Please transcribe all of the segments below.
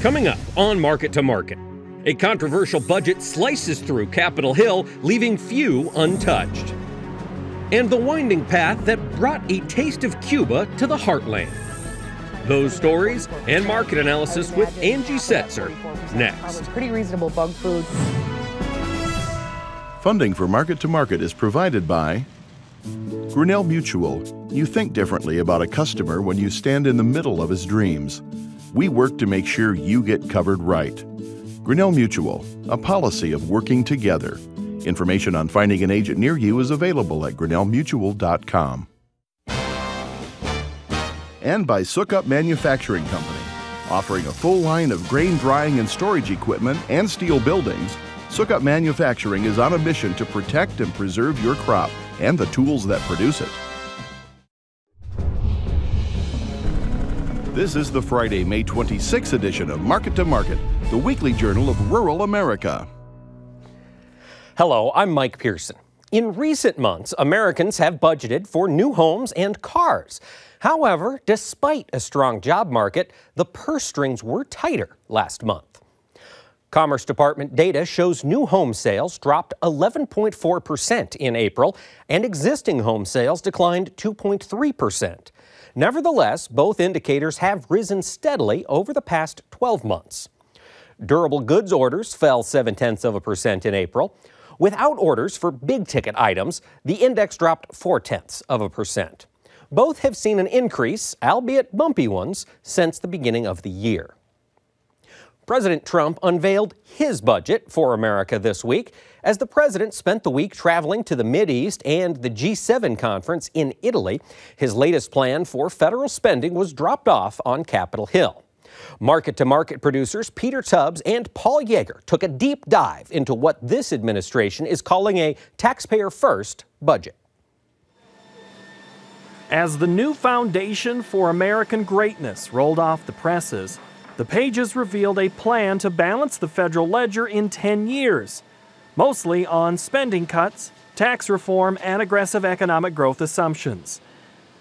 Coming up on Market to Market, a controversial budget slices through Capitol Hill, leaving few untouched. And the winding path that brought a taste of Cuba to the Heartland. Those stories and market analysis with Angie Setzer next. Pretty reasonable bug food. Funding for Market to Market is provided by Grinnell Mutual. You think differently about a customer when you stand in the middle of his dreams. We work to make sure you get covered right. Grinnell Mutual, a policy of working together. Information on finding an agent near you is available at grinnellmutual.com. And by Sukup Manufacturing Company, offering a full line of grain drying and storage equipment and steel buildings. Sukup Manufacturing is on a mission to protect and preserve your crop and the tools that produce it. This is the Friday, May 26th edition of Market to Market, the weekly journal of rural America. Hello, I'm Mike Pearson. In recent months, Americans have budgeted for new homes and cars. However, despite a strong job market, the purse strings were tighter last month. Commerce Department data shows new home sales dropped 11.4% in April, and existing home sales declined 2.3%. Nevertheless, both indicators have risen steadily over the past 12 months. Durable goods orders fell 0.7% in April. Without orders for big-ticket items, the index dropped 0.4%. Both have seen an increase, albeit bumpy ones, since the beginning of the year. President Trump unveiled his budget for America this week as the president spent the week traveling to the Mideast and the G7 conference in Italy. His latest plan for federal spending was dropped off on Capitol Hill. Market to Market producers Peter Tubbs and Paul Yeager took a deep dive into what this administration is calling a taxpayer-first budget. As the new foundation for American greatness rolled off the presses, the pages revealed a plan to balance the federal ledger in 10 years, mostly on spending cuts, tax reform, and aggressive economic growth assumptions.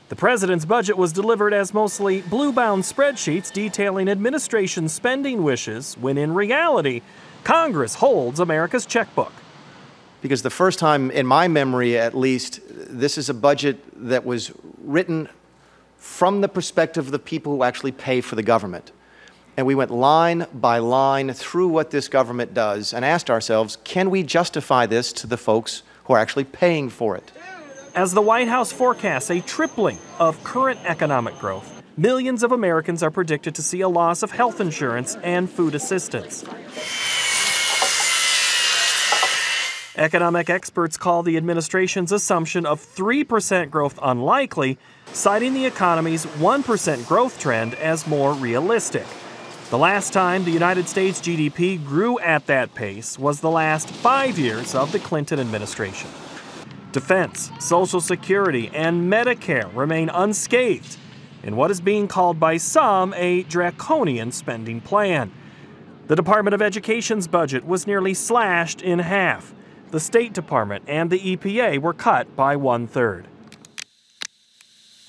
The president's budget was delivered as mostly blue-bound spreadsheets detailing administration spending wishes, when in reality, Congress holds America's checkbook. Because the first time in my memory, at least, this is a budget that was written from the perspective of the people who actually pay for the government. And we went line by line through what this government does and asked ourselves, can we justify this to the folks who are actually paying for it? As the White House forecasts a tripling of current economic growth, millions of Americans are predicted to see a loss of health insurance and food assistance. Economic experts call the administration's assumption of 3% growth unlikely, citing the economy's 1% growth trend as more realistic. The last time the United States GDP grew at that pace was the last 5 years of the Clinton administration. Defense, Social Security, and Medicare remain unscathed in what is being called by some a draconian spending plan. The Department of Education's budget was nearly slashed in half. The State Department and the EPA were cut by 1/3.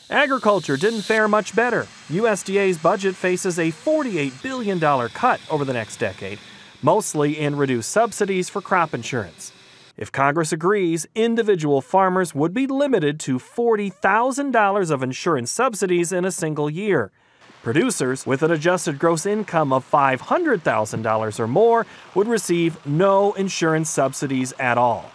Agriculture didn't fare much better. USDA's budget faces a $48 billion cut over the next decade, mostly in reduced subsidies for crop insurance. If Congress agrees, individual farmers would be limited to $40,000 of insurance subsidies in a single year. Producers with an adjusted gross income of $500,000 or more would receive no insurance subsidies at all.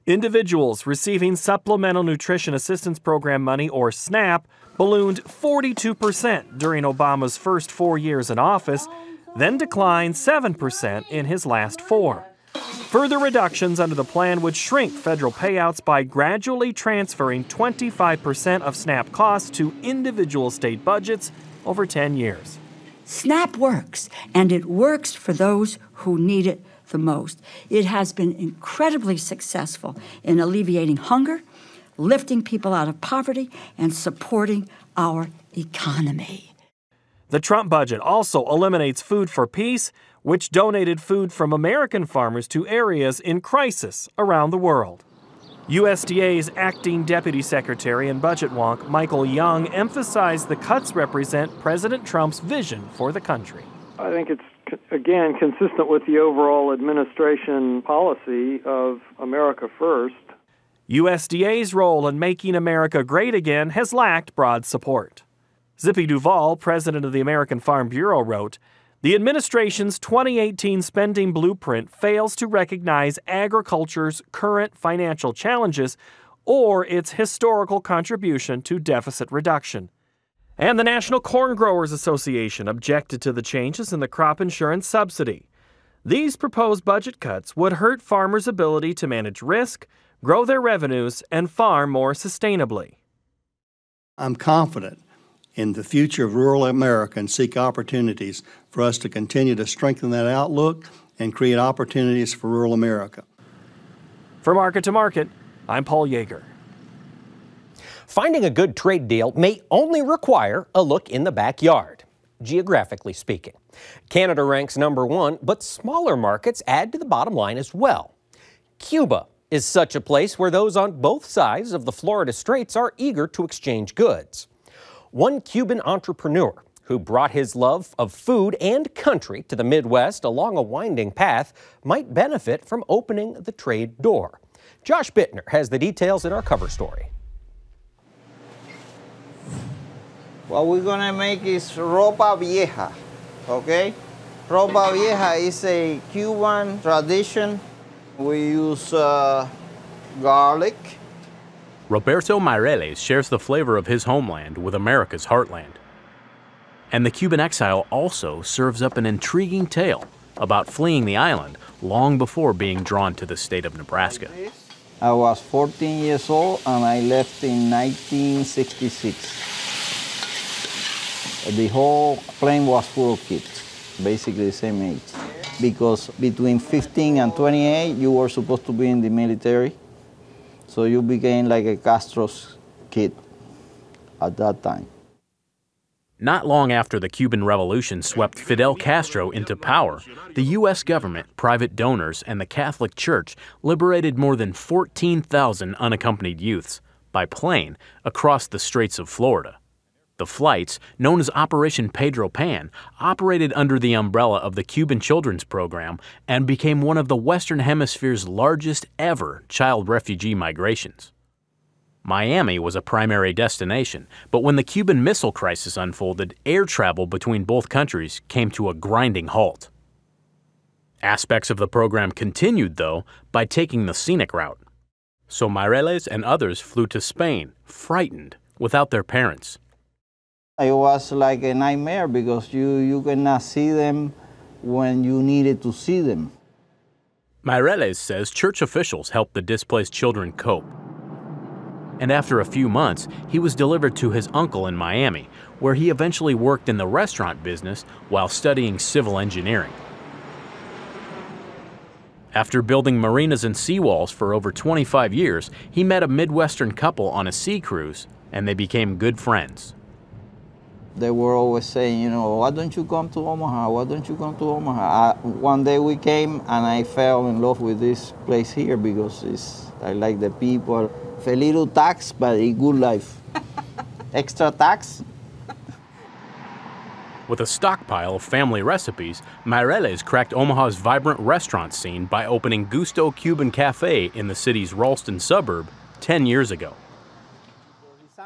Individuals receiving Supplemental Nutrition Assistance Program money, or SNAP, ballooned 42% during Obama's first 4 years in office, then declined 7% in his last 4. Further reductions under the plan would shrink federal payouts by gradually transferring 25% of SNAP costs to individual state budgets over 10 years. SNAP works, and it works for those who need it the most. It has been incredibly successful in alleviating hunger, lifting people out of poverty, and supporting our economy. The Trump budget also eliminates Food for Peace, which donated food from American farmers to areas in crisis around the world. USDA's acting deputy secretary and budget wonk, Michael Young, emphasized the cuts represent President Trump's vision for the country. I think it's, again, consistent with the overall administration policy of America First. USDA's role in making America great again has lacked broad support. Zippy Duvall, president of the American Farm Bureau, wrote, "The administration's 2018 spending blueprint fails to recognize agriculture's current financial challenges or its historical contribution to deficit reduction." And the National Corn Growers Association objected to the changes in the crop insurance subsidy. These proposed budget cuts would hurt farmers' ability to manage risk, grow their revenues, and farm more sustainably. I'm confident in the future of rural America and seek opportunities for us to continue to strengthen that outlook and create opportunities for rural America. For Market to Market, I'm Paul Yeager. Finding a good trade deal may only require a look in the backyard, geographically speaking. Canada ranks #1, but smaller markets add to the bottom line as well. Cuba is such a place where those on both sides of the Florida Straits are eager to exchange goods. One Cuban entrepreneur who brought his love of food and country to the Midwest along a winding path might benefit from opening the trade door. Josh Bittner has the details in our cover story. What we're gonna make is ropa vieja, okay? Ropa vieja is a Cuban tradition. We use garlic. Roberto Mireles shares the flavor of his homeland with America's heartland. And the Cuban exile also serves up an intriguing tale about fleeing the island long before being drawn to the state of Nebraska. I was 14 years old and I left in 1966. The whole plane was full of kids, basically the same age. Because between 15 and 28, you were supposed to be in the military. So you became like a Castro's kid at that time. Not long after the Cuban Revolution swept Fidel Castro into power, the U.S. government, private donors, and the Catholic Church liberated more than 14,000 unaccompanied youths by plane across the Straits of Florida. The flights, known as Operation Pedro Pan, operated under the umbrella of the Cuban Children's Program and became one of the Western Hemisphere's largest ever child refugee migrations. Miami was a primary destination, but when the Cuban Missile Crisis unfolded, air travel between both countries came to a grinding halt. Aspects of the program continued, though, by taking the scenic route. So Mireles and others flew to Spain, frightened, without their parents. It was like a nightmare because you cannot see them when you needed to see them. Mireles says church officials helped the displaced children cope. And after a few months, he was delivered to his uncle in Miami, where he eventually worked in the restaurant business while studying civil engineering. After building marinas and seawalls for over 25 years, he met a Midwestern couple on a sea cruise, and they became good friends. They were always saying, you know, why don't you come to Omaha? Why don't you come to Omaha? One day we came and I fell in love with this place here because I like the people. A little tax, but a good life. Extra tax. With a stockpile of family recipes, Mireles cracked Omaha's vibrant restaurant scene by opening Gusto Cuban Cafe in the city's Ralston suburb 10 years ago.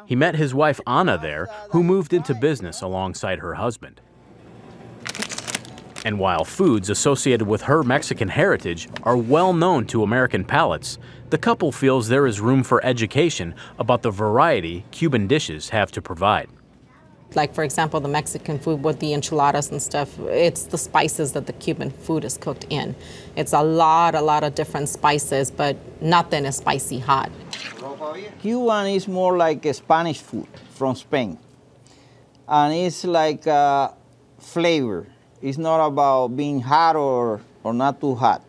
He met his wife Anna there, who moved into business alongside her husband. And while foods associated with her Mexican heritage are well known to American palates, the couple feels there is room for education about the variety Cuban dishes have to provide. Like, for example, the Mexican food with the enchiladas and stuff, it's the spices that the Cuban food is cooked in. It's a lot of different spices, but nothing is spicy hot. Cuban is more like a Spanish food from Spain. And it's like a flavor. It's not about being hot or not too hot.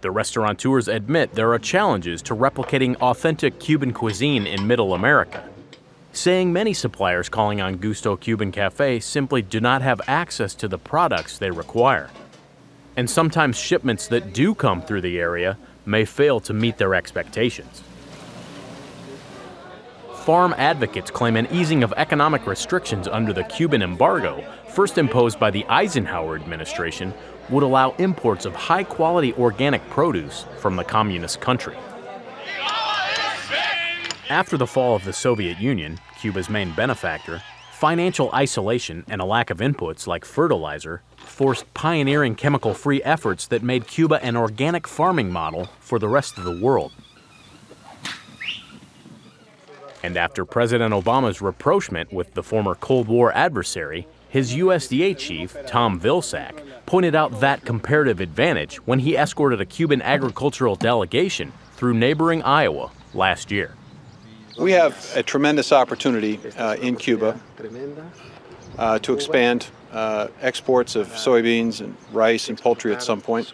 The restaurateurs admit there are challenges to replicating authentic Cuban cuisine in Middle America, saying many suppliers calling on Gusto Cuban Cafe simply do not have access to the products they require. And sometimes shipments that do come through the area may fail to meet their expectations. Farm advocates claim an easing of economic restrictions under the Cuban embargo, first imposed by the Eisenhower administration, would allow imports of high-quality organic produce from the communist country. After the fall of the Soviet Union, Cuba's main benefactor, financial isolation and a lack of inputs like fertilizer forced pioneering chemical-free efforts that made Cuba an organic farming model for the rest of the world. And after President Obama's rapprochement with the former Cold War adversary, his USDA chief, Tom Vilsack, pointed out that comparative advantage when he escorted a Cuban agricultural delegation through neighboring Iowa last year. We have a tremendous opportunity in Cuba to expand exports of soybeans and rice and poultry at some point.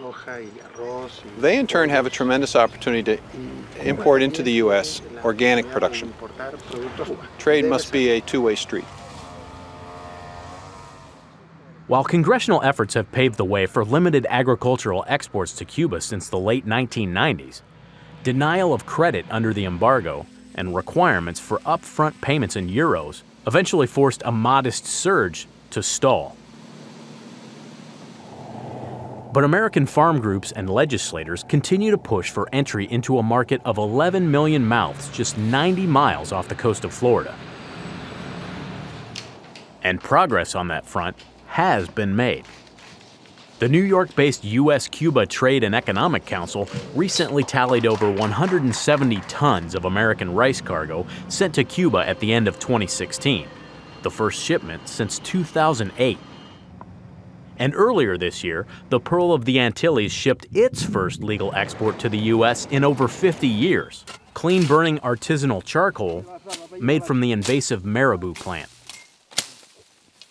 They in turn have a tremendous opportunity to import into the U.S. organic production. Trade must be a two-way street. While congressional efforts have paved the way for limited agricultural exports to Cuba since the late 1990s, denial of credit under the embargo and requirements for upfront payments in euros eventually forced a modest surge to stall. But American farm groups and legislators continue to push for entry into a market of 11 million mouths just 90 miles off the coast of Florida. And progress on that front has been made. The New York-based U.S.-Cuba Trade and Economic Council recently tallied over 170 tons of American rice cargo sent to Cuba at the end of 2016, the first shipment since 2008. And earlier this year, the Pearl of the Antilles shipped its first legal export to the U.S. in over 50 years, clean-burning artisanal charcoal made from the invasive marabou plant.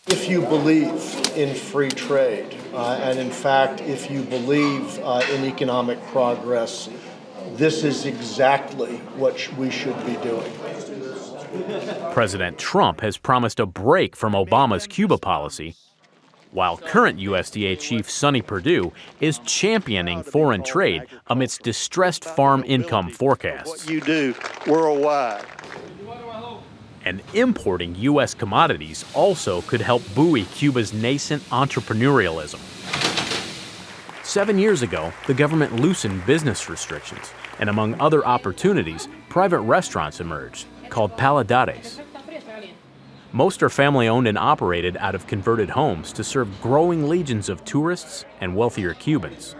If you believe in free trade, and in fact, if you believe in economic progress, this is exactly what we should be doing. President Trump has promised a break from Obama's Cuba policy, while current USDA chief Sonny Perdue is championing foreign trade amidst distressed farm income forecasts. What you do worldwide. And importing U.S. commodities also could help buoy Cuba's nascent entrepreneurialism. 7 years ago, the government loosened business restrictions, and among other opportunities, private restaurants emerged, called paladares. Most are family-owned and operated out of converted homes to serve growing legions of tourists and wealthier Cubans.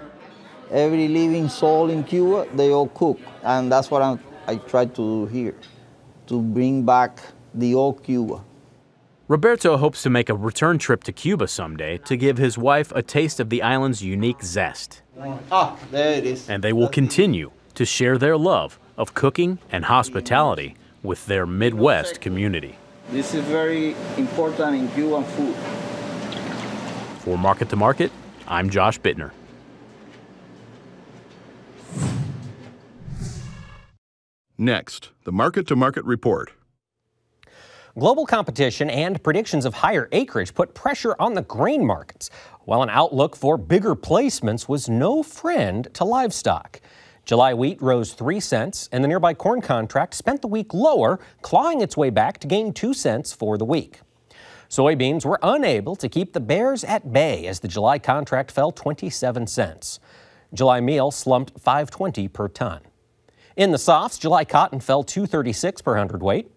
Every living soul in Cuba, they all cook, and that's what I try to do here, to bring back the old Cuba. Roberto hopes to make a return trip to Cuba someday to give his wife a taste of the island's unique zest. Ah, there it is. And they will continue to share their love of cooking and hospitality with their Midwest community. This is very important in Cuban food. For Market to Market, I'm Josh Bittner. Next, the Market to Market report. Global competition and predictions of higher acreage put pressure on the grain markets, while an outlook for bigger placements was no friend to livestock. July wheat rose 3 cents, and the nearby corn contract spent the week lower, clawing its way back to gain 2 cents for the week. Soybeans were unable to keep the bears at bay as the July contract fell 27 cents. July meal slumped $5.20 per ton. In the softs, July cotton fell $2.36 per hundredweight.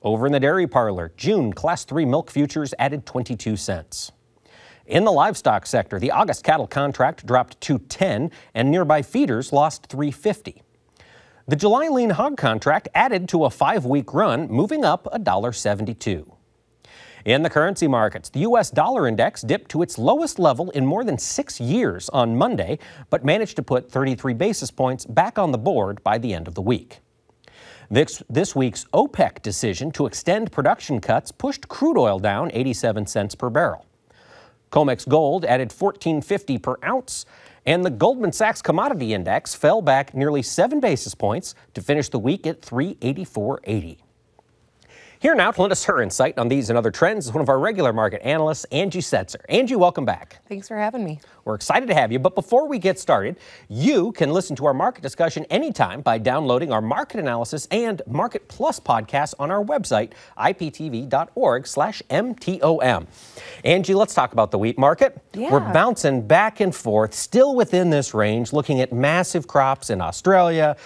Over in the dairy parlor, June Class 3 milk futures added 22 cents. In the livestock sector, the August cattle contract dropped $2.10 and nearby feeders lost $3.50. The July lean hog contract added to a 5-week run, moving up $1.72. In the currency markets, the U.S. dollar index dipped to its lowest level in more than 6 years on Monday, but managed to put 33 basis points back on the board by the end of the week. This week's OPEC decision to extend production cuts pushed crude oil down 87 cents per barrel. COMEX gold added $14.50 per ounce, and the Goldman Sachs Commodity Index fell back nearly 7 basis points to finish the week at 384.80. Here now to lend us her insight on these and other trends is one of our regular market analysts, Angie Setzer. Angie, welcome back. Thanks for having me. We're excited to have you, but before we get started, you can listen to our market discussion anytime by downloading our market analysis and Market Plus podcasts on our website, iptv.org/MTOM. Angie, let's talk about the wheat market. Yeah. We're bouncing back and forth, still within this range, looking at massive crops in Australia.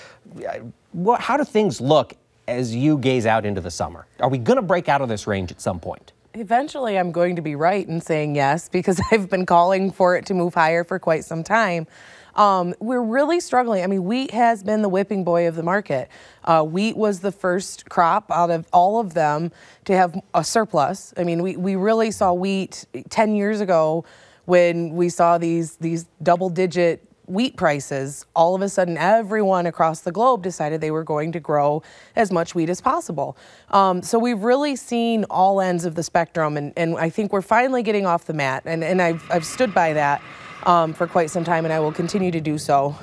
How do things look as you gaze out into the summer? Are we going to break out of this range at some point? Eventually, I'm going to be right in saying yes, because I've been calling for it to move higher for quite some time. We're really struggling. I mean, wheat has been the whipping boy of the market. Wheat was the first crop out of all of them to have a surplus. I mean, we really saw wheat 10 years ago when we saw these double-digit wheat prices. All of a sudden, everyone across the globe decided they were going to grow as much wheat as possible. So we've really seen all ends of the spectrum, and I think we're finally getting off the mat, and I've stood by that for quite some time, and I will continue to do so.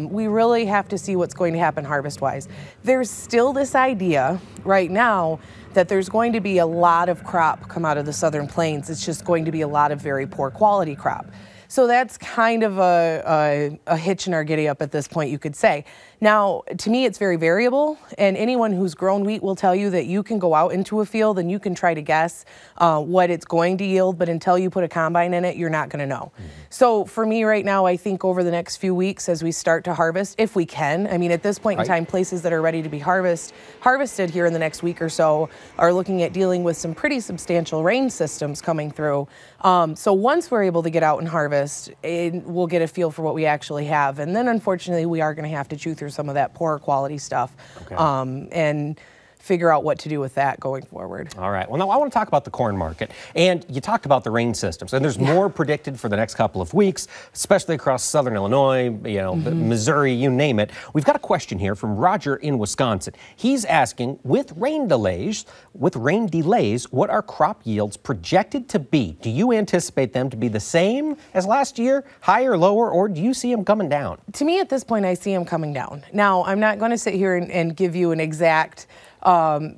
We really have to see what's going to happen harvest-wise. There's still this idea right now that there's going to be a lot of crop come out of the Southern Plains. It's just going to be a lot of very poor quality crop. So that's kind of a hitch in our giddy-up at this point, you could say. Now, to me, it's very variable, and anyone who's grown wheat will tell you that you can go out into a field and you can try to guess what it's going to yield, but until you put a combine in it, you're not going to know. So for me right now, I think over the next few weeks as we start to harvest, if we can, I mean, at this point in time, places that are ready to be harvested here in the next week or so are looking at dealing with some pretty substantial rain systems coming through. So once we're able to get out and harvest, we'll get a feel for what we actually have. And then unfortunately, we are going to have to chew through some of that poorer quality stuff and figure out what to do with that going forward. All right. Well, now I want to talk about the corn market. And you talked about the rain systems. And there's more predicted for the next couple of weeks, especially across southern Illinois, Missouri, you name it. We've got a question here from Roger in Wisconsin. He's asking, with rain delays, what are crop yields projected to be? Do you anticipate them to be the same as last year, higher, lower, or do you see them coming down? To me, at this point, I see them coming down. Now, I'm not going to sit here and give you an exact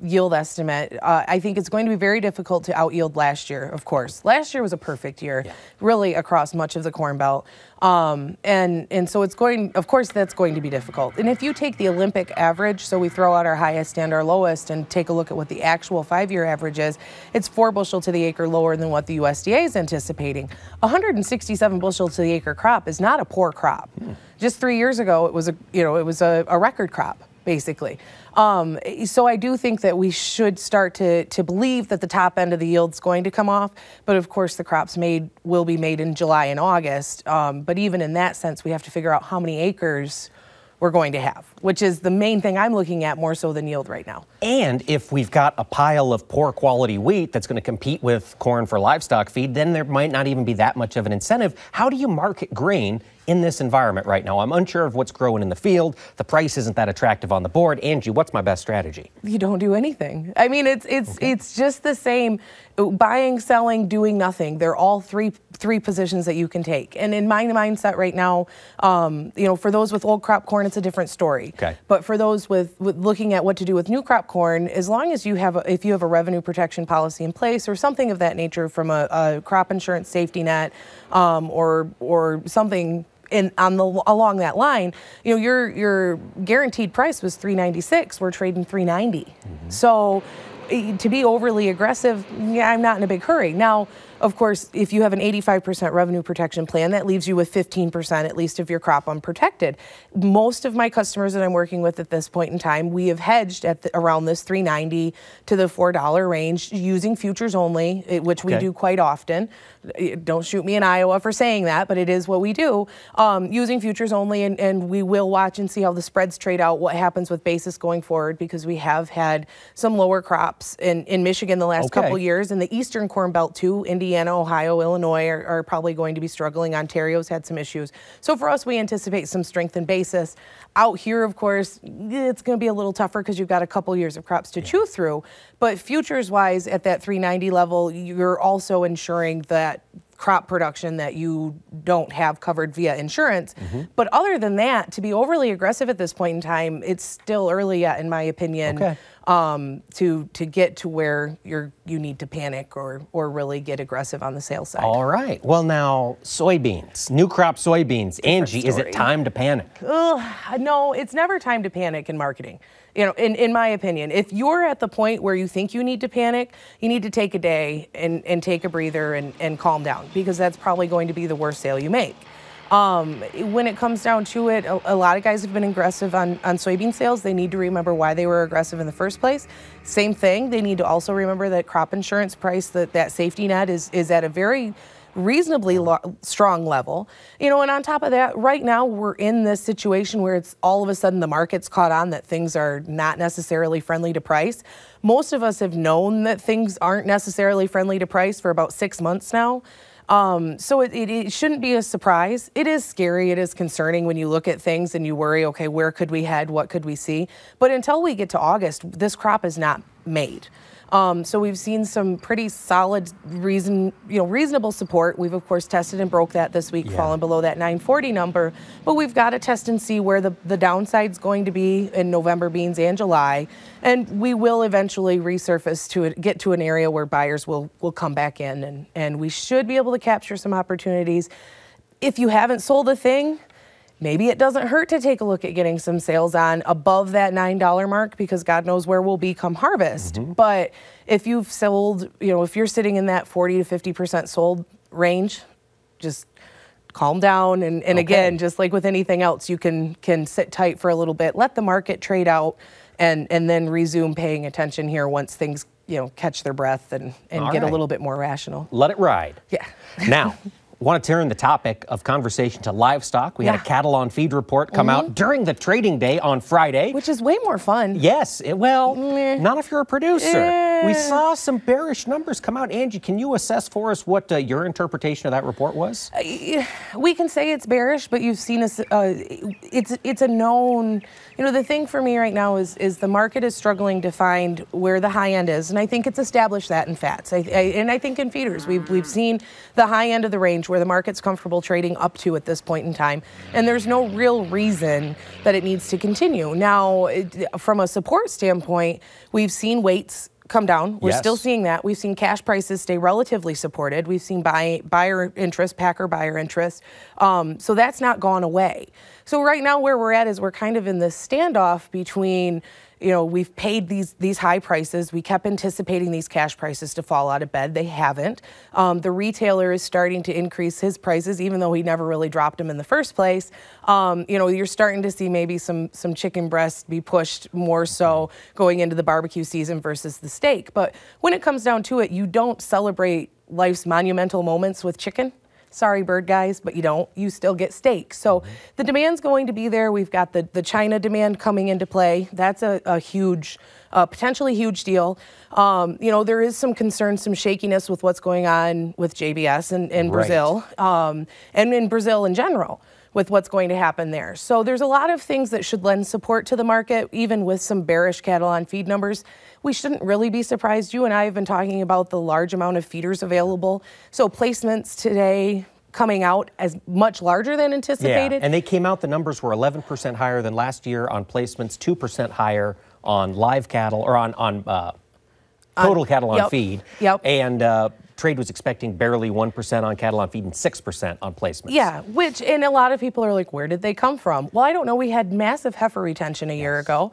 yield estimate. I think it's going to be very difficult to out-yield last year, of course. Last year was a perfect year, really across much of the Corn Belt. And so it's going, of course, that's going to be difficult. And if you take the Olympic average, so we throw out our highest and our lowest and take a look at what the actual 5-year average is, it's 4 bushel to the acre lower than what the USDA is anticipating. 167 bushel to the acre crop is not a poor crop. Just 3 years ago, it was a record crop, basically. So I do think that we should start to believe that the top end of the yield's going to come off, but of course the crops will be made in July and August. But even in that sense, we have to figure out how many acres we're going to have, which is the main thing I'm looking at more so than yield right now. And if we've got a pile of poor quality wheat that's going to compete with corn for livestock feed, then there might not even be that much of an incentive. How do you market grain in this environment right now? I'm unsure of what's growing in the field. The price isn't that attractive on the board. Angie, what's my best strategy? You don't do anything. I mean, it's just the same. Buying, selling, doing nothing. They're all three positions that you can take. And in my mindset right now, for those with old crop corn, it's a different story. But for those with looking at what to do with new crop corn, as long as if you have a revenue protection policy in place or something of that nature from a crop insurance safety net or something along that line, your guaranteed price was $3.96. We're trading $3.90. So to be overly aggressive, I'm not in a big hurry. Now, of course, if you have an 85% revenue protection plan, that leaves you with 15% at least of your crop unprotected. Most of my customers that I'm working with at this point in time, we have hedged at around this $3.90 to the $4 range using futures only, which we do quite often. Don't shoot me in Iowa for saying that, but it is what we do. Using futures only, and we will watch and see how the spreads trade out, what happens with basis going forward, because we have had some lower crops in Michigan the last couple years, and the Eastern Corn Belt too. Indiana, Ohio, Illinois are probably going to be struggling. Ontario's had some issues. So for us, we anticipate some strength in basis. Out here, of course, it's going to be a little tougher because you've got a couple years of crops to chew through. But futures-wise, at that $3.90 level, you're also ensuring that crop production that you don't have covered via insurance. But other than that, to be overly aggressive at this point in time, it's still early yet, in my opinion. to get to where you need to panic or really get aggressive on the sales side. All right. Well, now soybeans, new crop soybeans. Angie, is it time to panic? No, it's never time to panic in marketing. You know, in my opinion, if you're at the point where you think you need to panic, you need to take a day and take a breather and calm down, because that's probably going to be the worst sale you make. When it comes down to it, a lot of guys have been aggressive on soybean sales. They need to remember why they were aggressive in the first place. Same thing, they need to also remember that crop insurance price, that safety net is at a very reasonably strong level. You know, and on top of that, right now we're in this situation where it's all of a sudden the market's caught on that things are not necessarily friendly to price. Most of us have known that things aren't necessarily friendly to price for about 6 months now. So it shouldn't be a surprise. It is scary. It is concerning when you look at things and you worry, okay, where could we head? What could we see? But until we get to August, this crop is not made. So we've seen some pretty solid reasonable support. We've of course tested and broke that this week, falling below that 940 number. But we've got to test and see where the downside's going to be in November beans and July. And we will eventually resurface get to an area where buyers will come back in, and we should be able to capture some opportunities. If you haven't sold a thing, maybe it doesn't hurt to take a look at getting some sales on above that $9 mark, because God knows where we'll be come harvest. But if you've sold, if you're sitting in that 40 to 50% sold range, just calm down. And again, just like with anything else, you can sit tight for a little bit, let the market trade out, and then resume paying attention here once things, catch their breath and get a little bit more rational. Let it ride. Yeah. Now, want to turn the topic of conversation to livestock. We had a cattle on feed report come out during the trading day on Friday. Which is way more fun. Yes, not if you're a producer. We saw some bearish numbers come out. Angie, can you assess for us what your interpretation of that report was? We can say it's bearish, but you've seen us, it's a known, the thing for me right now is the market is struggling to find where the high end is. And I think it's established that in fats. And I think in feeders, we've seen the high end of the range where the market's comfortable trading up to at this point in time. And there's no real reason that it needs to continue. Now, from a support standpoint, we've seen weights come down. We're still seeing that. We've seen cash prices stay relatively supported. We've seen buyer interest, packer buyer interest. So that's not gone away. So right now where we're at is we're kind of in this standoff between, we've paid these high prices. We kept anticipating these cash prices to fall out of bed. They haven't. The retailer is starting to increase his prices, even though he never really dropped them in the first place. You're starting to see maybe some chicken breasts be pushed more so going into the barbecue season versus the steak. But when it comes down to it, you don't celebrate life's monumental moments with chicken. Sorry, bird guys, but you don't. You still get steak. So the demand's going to be there. We've got the China demand coming into play. That's a huge, potentially huge deal. There is some concern, some shakiness with what's going on with JBS in Brazil, and in Brazil in general, with what's going to happen there. So there's a lot of things that should lend support to the market, even with some bearish cattle on feed numbers. We shouldn't really be surprised. You and I have been talking about the large amount of feeders available. So placements today coming out as much larger than anticipated. Yeah, and they came out, the numbers were 11% higher than last year on placements, 2% higher on live cattle, or on total cattle on feed. And trade was expecting barely 1% on cattle on feed and 6% on placements. Yeah, and a lot of people are like, where did they come from? Well, I don't know. We had massive heifer retention a year ago.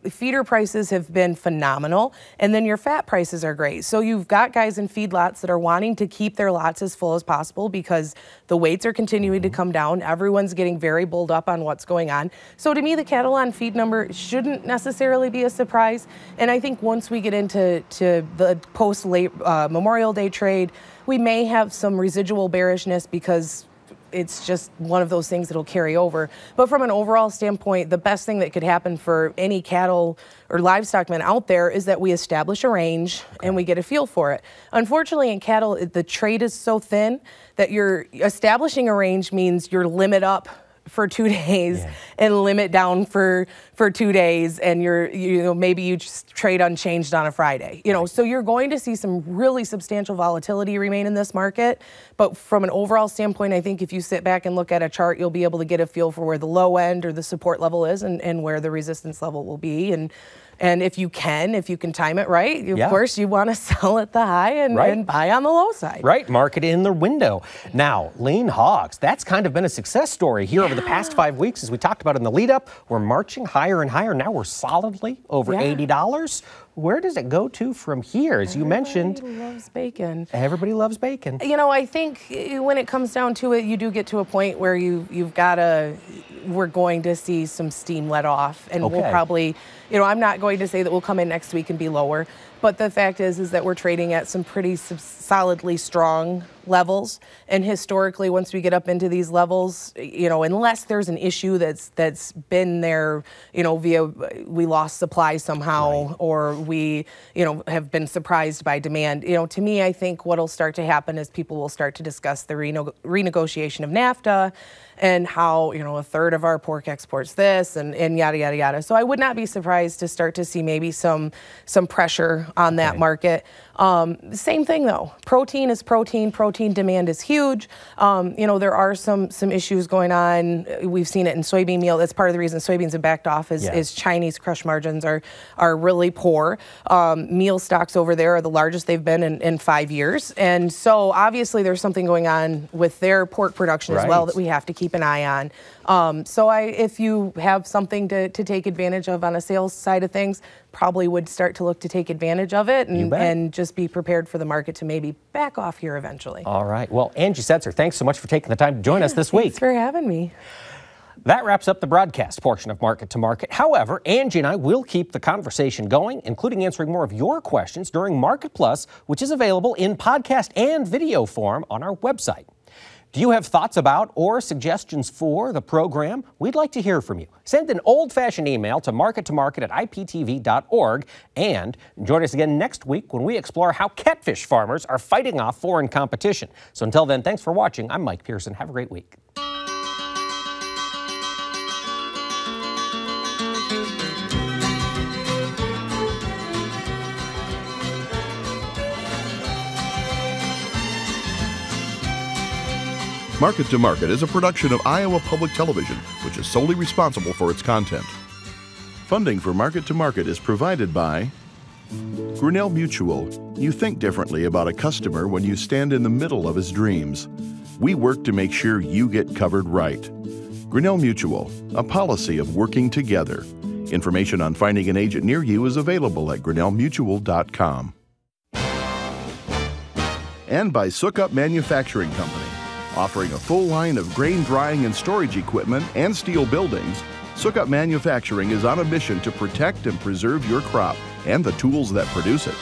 Feeder prices have been phenomenal, and then your fat prices are great. So you've got guys in feedlots that are wanting to keep their lots as full as possible because the weights are continuing to come down. Everyone's getting very bulled up on what's going on. So to me, the cattle on feed number shouldn't necessarily be a surprise. And I think once we get into the post-Memorial Day trade, we may have some residual bearishness because it's just one of those things that'll carry over. But from an overall standpoint, the best thing that could happen for any cattle or livestock men out there is that we establish a range and we get a feel for it. Unfortunately, in cattle, the trade is so thin that you're establishing a range means you're limit up for 2 days and limit down for 2 days, and maybe you just trade unchanged on a Friday. So you're going to see some really substantial volatility remain in this market. But from an overall standpoint, I think if you sit back and look at a chart, you'll be able to get a feel for where the low end or the support level is and where the resistance level will be. And And if you can time it right, of course you want to sell at the high and buy on the low side. Right, market in the window. Now, lean hogs, that's kind of been a success story here over the past 5 weeks. As we talked about in the lead up, we're marching higher and higher. Now we're solidly over $80. Where does it go to from here? As you mentioned, everybody loves bacon. Everybody loves bacon. You know, I think when it comes down to it, you do get to a point where you've got to, we're going to see some steam let off, and we'll probably, you know, I'm not going to say that we'll come in next week and be lower, but the fact is that we're trading at some pretty solidly strong levels. And historically, once we get up into these levels, you know, unless there's an issue that's been there, you know, via we lost supply somehow, or we, you know, have been surprised by demand. You know, to me, I think what'll start to happen is people will start to discuss the renegotiation of NAFTA and how, you know, a third of our pork exports this and yada, yada, yada. So I would not be surprised to start to see maybe some pressure on that market. Same thing though. Protein is protein. Protein demand is huge. You know, there are some issues going on. We've seen it in soybean meal. That's part of the reason soybeans have backed off is Chinese crush margins are really poor. Meal stocks over there are the largest they've been in 5 years. And so obviously there's something going on with their pork production as well that we have to keep an eye on. So if you have something to take advantage of on a sales side of things, probably would start to look to take advantage of it and just be prepared for the market to maybe back off here eventually. All right. Well, Angie Setzer, thanks so much for taking the time to join us this week. Thanks for having me. That wraps up the broadcast portion of Market to Market. However, Angie and I will keep the conversation going, including answering more of your questions during Market Plus, which is available in podcast and video form on our website. Do you have thoughts about or suggestions for the program? We'd like to hear from you. Send an old-fashioned email to marketttomarket@iptv.org and join us again next week when we explore how catfish farmers are fighting off foreign competition. So until then, thanks for watching. I'm Mike Pearson. Have a great week. Market to Market is a production of Iowa Public Television, which is solely responsible for its content. Funding for Market to Market is provided by Grinnell Mutual. You think differently about a customer when you stand in the middle of his dreams. We work to make sure you get covered right. Grinnell Mutual, a policy of working together. Information on finding an agent near you is available at grinnellmutual.com. And by Sukup Manufacturing Company. Offering a full line of grain drying and storage equipment and steel buildings, Sukup Manufacturing is on a mission to protect and preserve your crop and the tools that produce it.